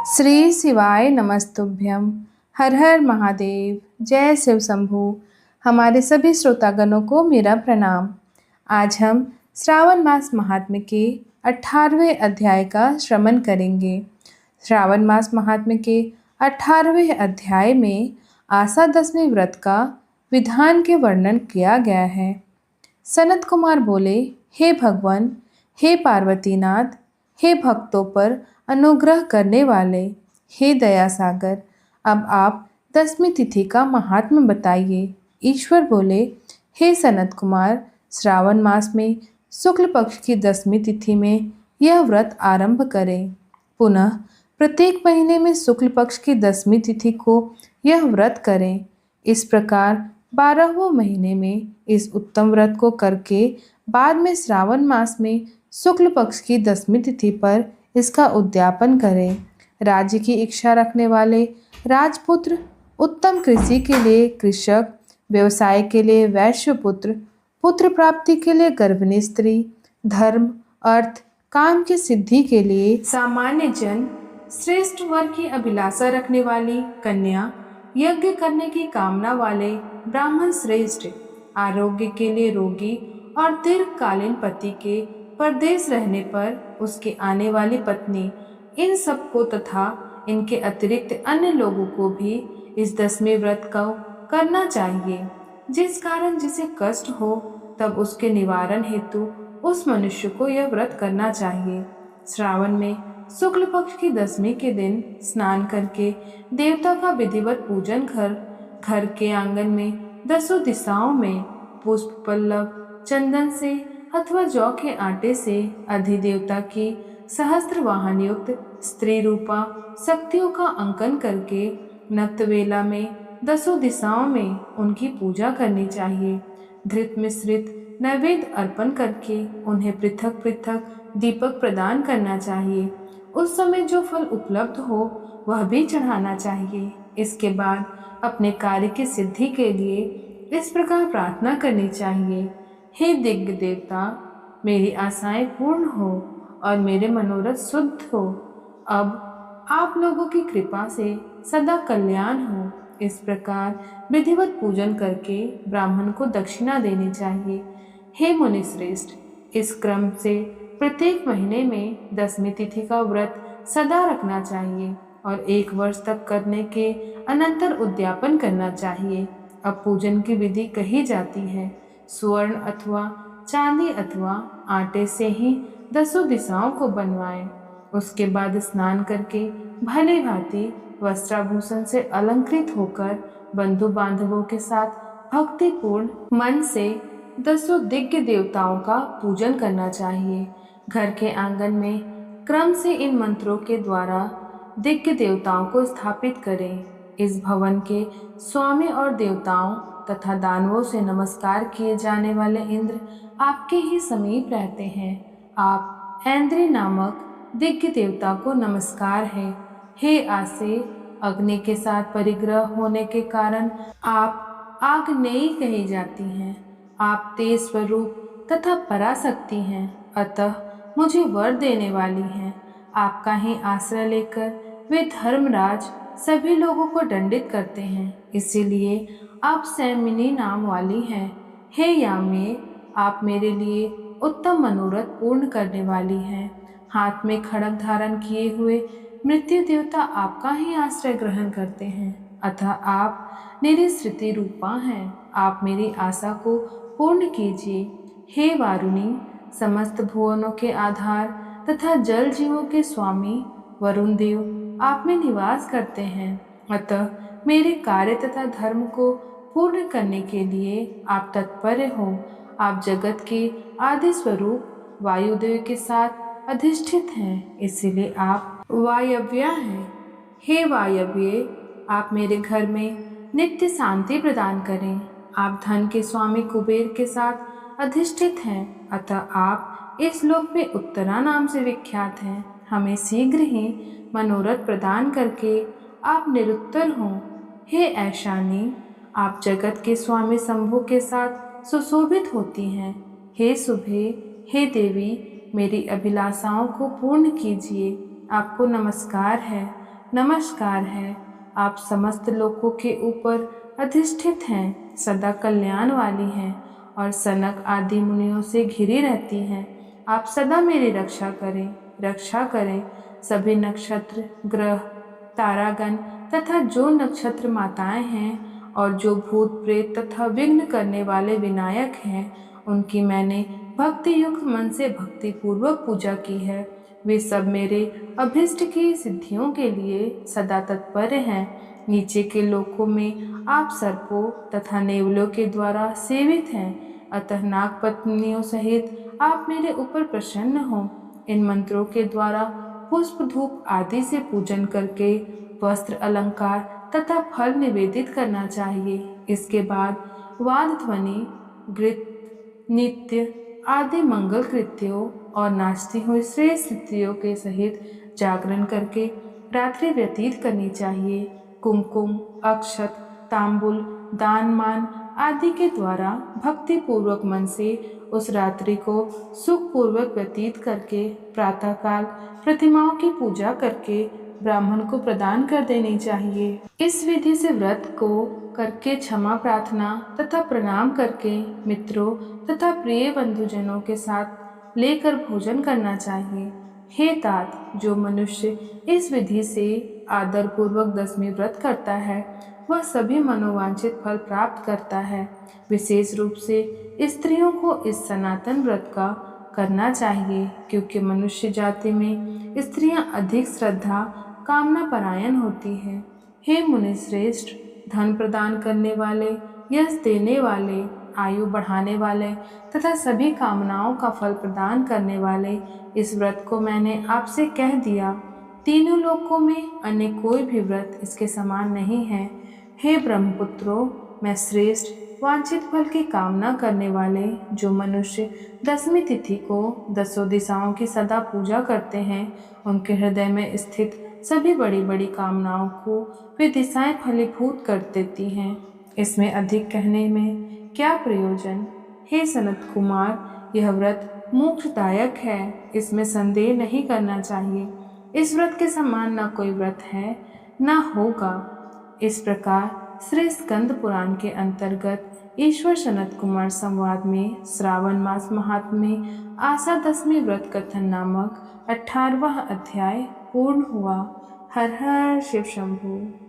श्री शिवाय नमस्तुभ्यम। हर हर महादेव। जय शिव शंभु। हमारे सभी श्रोतागणों को मेरा प्रणाम। आज हम श्रावण मास महात्म्य के 18वें अध्याय का श्रवण करेंगे। श्रावण मास महात्म्य के 18वें अध्याय में आषाढ़ दशमी व्रत का विधान के वर्णन किया गया है। सनत कुमार बोले, हे भगवान, हे पार्वतीनाथ, हे भक्तों पर अनुग्रह करने वाले, हे दया सागर, अब आप दसवीं तिथि का महात्म्य बताइए। ईश्वर बोले, हे सनत कुमार, श्रावण मास में शुक्ल पक्ष की 10वीं तिथि में यह व्रत आरंभ करें। पुनः प्रत्येक महीने में शुक्ल पक्ष की 10वीं तिथि को यह व्रत करें। इस प्रकार 12वें महीने में इस उत्तम व्रत को करके बाद में श्रावण मास में शुक्ल पक्ष की 10वीं तिथि पर इसका उद्यापन करें। राज्य की इच्छा रखने वाले राजपुत्र, उत्तम कृषि के लिए कृषक, व्यवसाय के लिए वैश्यपुत्र, पुत्र प्राप्ति के लिए गर्भिणी स्त्री, धर्म, अर्थ, काम की सिद्धि के लिए सामान्य जन, श्रेष्ठ वर की अभिलाषा रखने वाली कन्या, यज्ञ करने की कामना वाले ब्राह्मण श्रेष्ठ, आरोग्य के लिए रोगी और दीर्घकालीन पति के परदेश रहने पर उसके आने वाली पत्नी, इन सबको तथा इनके अतिरिक्त अन्य लोगों को भी इस 10वें व्रत को करना चाहिए। जिस कारण जिसे कष्ट हो तब उसके निवारण हेतु उस मनुष्य को यह व्रत करना चाहिए। श्रावण में शुक्ल पक्ष की 10वीं के दिन स्नान करके देवता का विधिवत पूजन घर के आंगन में 10 दिशाओं में पुष्प पल्लव चंदन से अथवा जौ के आटे से अधिदेवता की सहस्त्र वाहन युक्त स्त्री रूपा शक्तियों का अंकन करके नक्तवेला में 10 दिशाओं में उनकी पूजा करनी चाहिए। धृत मिश्रित नैवेद्य अर्पण करके उन्हें पृथक पृथक दीपक प्रदान करना चाहिए। उस समय जो फल उपलब्ध हो वह भी चढ़ाना चाहिए। इसके बाद अपने कार्य की सिद्धि के लिए इस प्रकार प्रार्थना करनी चाहिए, हे दिग्ग देवता, मेरी आशाएं पूर्ण हो और मेरे मनोरथ शुद्ध हो। अब आप लोगों की कृपा से सदा कल्याण हो। इस प्रकार विधिवत पूजन करके ब्राह्मण को दक्षिणा देनी चाहिए। हे मुनि श्रेष्ठ, इस क्रम से प्रत्येक महीने में 10वीं तिथि का व्रत सदा रखना चाहिए और 1 वर्ष तक करने के अनंतर उद्यापन करना चाहिए। अब पूजन की विधि कही जाती है। स्वर्ण अथवा चांदी अथवा आटे से ही 10 दिशाओं को बनवाएं। उसके बाद स्नान करके भले भांति वस्त्राभूषण से अलंकृत होकर बंधु बांधवों के साथ भक्तिपूर्ण मन से 10 दिव्य देवताओं का पूजन करना चाहिए। घर के आंगन में क्रम से इन मंत्रों के द्वारा दिव्य देवताओं को स्थापित करें। इस भवन के स्वामी और देवताओं तथा दानवों से नमस्कार किए जाने वाले इंद्र आपके ही समीप रहते हैं। आप ऐन्द्री नामक दिव्य देवता को नमस्कार है। हे आसे, अग्नि के साथ परिग्रह होने के कारण आप आग्नेयी कही जाती हैं। आप तेज स्वरूप तथा पराशक्ति हैं, अतः मुझे वर देने वाली हैं। आपका ही आश्रय लेकर वे धर्मराज सभी लोगों को दंडित करते हैं, इसीलिए आप सैमिनी नाम वाली हैं। हे याम्ये, आप मेरे लिए उत्तम मनोरथ पूर्ण करने वाली हैं। हाथ में खड्ग धारण किए हुए मृत्यु देवता आपका ही आश्रय ग्रहण करते हैं, अतः आप निरिश्रिति रूपा हैं। आप मेरी आशा को पूर्ण कीजिए। हे वारुणी, समस्त भुवनों के आधार तथा जल जीवों के स्वामी वरुण देव आप में निवास करते हैं, अतः मेरे कार्य तथा धर्म को पूर्ण करने के लिए आप तत्पर हो। आप जगत के आदि स्वरूप वायुदेव के साथ अधिष्ठित हैं, इसीलिए आप वायव्य हैं। हे वायव्य, आप मेरे घर में नित्य शांति प्रदान करें। आप धन के स्वामी कुबेर के साथ अधिष्ठित हैं, अतः आप इस लोक में उत्तरा नाम से विख्यात हैं। हमें शीघ्र ही मनोरथ प्रदान करके आप निरुत्तर हों। हे ऐशानी, आप जगत के स्वामी शंभु के साथ सुशोभित होती हैं। हे शुभे, हे देवी, मेरी अभिलाषाओं को पूर्ण कीजिए। आपको नमस्कार है। नमस्कार है। आप समस्त लोकों के ऊपर अधिष्ठित हैं, सदा कल्याण वाली हैं और सनक आदि मुनियों से घिरी रहती हैं। आप सदा मेरी रक्षा करें। सभी नक्षत्र, ग्रह, तारागण तथा जो नक्षत्र माताएं हैं और जो भूत प्रेत तथा विघ्न करने वाले विनायक हैं, उनकी मैंने भक्ति युक्त मन से भक्ति पूर्वक पूजा की है। वे सब मेरे अभिष्ट की सिद्धियों के लिए सदा तत्पर हैं। नीचे के लोकों में आप सर्पों तथा नेवलों के द्वारा सेवित हैं, अतः नाग पत्नियों सहित आप मेरे ऊपर प्रसन्न हो। इन मंत्रों के द्वारा पुष्प धूप आदि से पूजन करके वस्त्र अलंकार तथा फल निवेदित करना चाहिए। इसके बाद वाद ध्वनि, गृत, नित्य आदि मंगल कृत्यों और नाचती हुई श्रेष्ठ स्त्रियों के सहित जागरण करके रात्रि व्यतीत करनी चाहिए। कुमकुम, अक्षत, तांबुल, दान मान आदि के द्वारा भक्ति पूर्वक मन से उस रात्रि को सुख पूर्वक व्यतीत करके प्रातःकाल प्रतिमाओं की पूजा करके ब्राह्मण को प्रदान कर देनी चाहिए। इस विधि से व्रत को करके क्षमा प्रार्थना तथा प्रणाम करके मित्रों तथा प्रिय बंधुजनों के साथ लेकर भोजन करना चाहिए। हे तात, जो मनुष्य इस विधि से आदर पूर्वक दशमी व्रत करता है, वह सभी मनोवांछित फल प्राप्त करता है। विशेष रूप से स्त्रियों को इस सनातन व्रत का करना चाहिए, क्योंकि मनुष्य जाति में स्त्रियां अधिक श्रद्धा कामना परायण होती है। हे मुनि श्रेष्ठ, धन प्रदान करने वाले, यश देने वाले, आयु बढ़ाने वाले तथा सभी कामनाओं का फल प्रदान करने वाले इस व्रत को मैंने आपसे कह दिया। तीनों लोकों में अन्य कोई भी व्रत इसके समान नहीं है। हे ब्रह्मपुत्रों, मैं श्रेष्ठ वांछित फल की कामना करने वाले जो मनुष्य दसवीं तिथि को दसों दिशाओं की सदा पूजा करते हैं, उनके हृदय में स्थित सभी बड़ी बड़ी कामनाओं को वे दिशाएं फलीभूत कर देती हैं। इसमें अधिक कहने में क्या प्रयोजन। हे सनत कुमार, यह व्रत मोक्षदायक है, इसमें संदेह नहीं करना चाहिए। इस व्रत के समान न कोई व्रत है न होगा। इस प्रकार श्री स्कंद पुराण के अंतर्गत ईश्वर सनत कुमार संवाद में श्रावण मास महात्म्य आशा दशमी व्रत कथन नामक 18वां अध्याय पूर्ण हुआ। हर हर शिव शंभू।